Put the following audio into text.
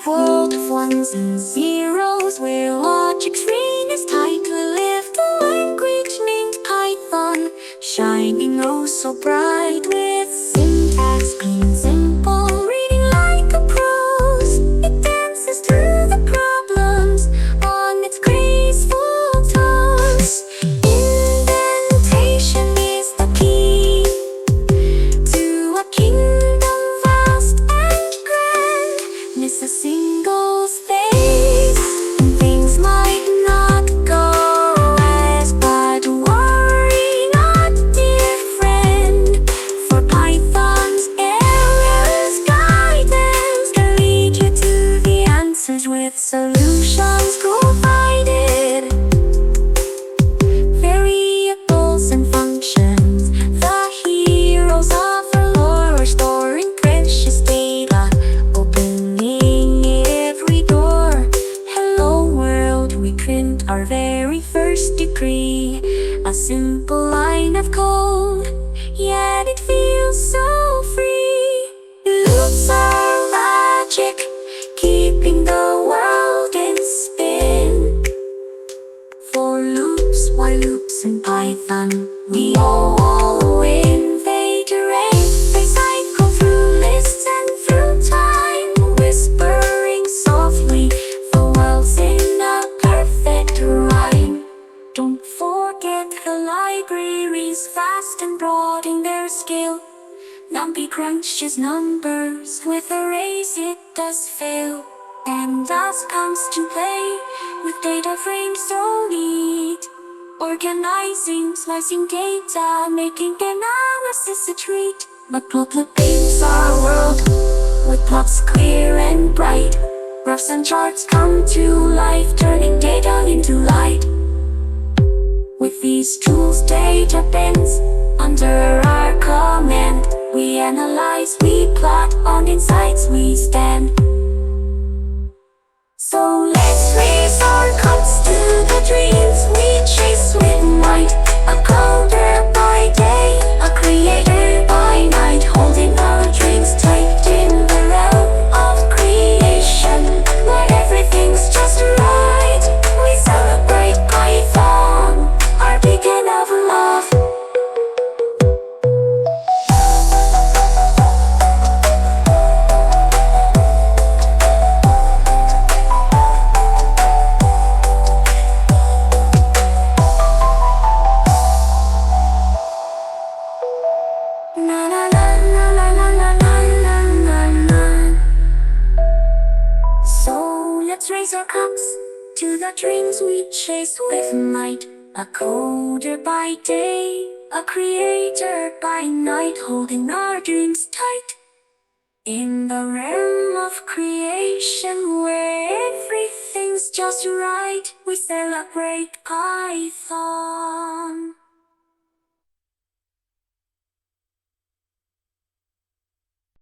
a world of ones and zeros where logic's ring is tight. We live the language named Python, shining oh so bright with syntax clean, simple, reading like a prose. It dances through the problems on its graceful tones. Indentation is the key to a kingdom vast and grand. Miss a single space and things might not go as but worry not, dear friend, for Python's errors guidance can lead you to the answers with solutions provided. Variables and functions, the heroes of our lore, are storing precious data, opening every door. Hello world, we print our very first decree, a simple line of code, yet it feels so free. Loops are magic, keeping the world in spin. For loops, while loops in Python, we all invade terrain. They cycle through lists and through time, whispering softly the world's in a perfect rhyme. Don't forget the libraries, vast and broad in their skill. Numpy crunches numbers, with arrays it does fail. And thus comes to play with data frames so neat, organizing, slicing data, making analysis a treat. Matplotlib paints our world with plots clear and bright. Graphs and charts come to life, turning data into light. With these tools data bends under our command. We analyze, we plot, on insights we stand. So let's raise our cups to the dreams we chase with might. A coder by day, a creator by night, holding our dreams tight in the realm of creation, where everything's just right. We celebrate Python, our beacon of love. So let's raise our cups to the dreams we chase with might. A coder by day, a creator by night, holding our dreams tight in the realm of creation, where everything's just right. We celebrate Python.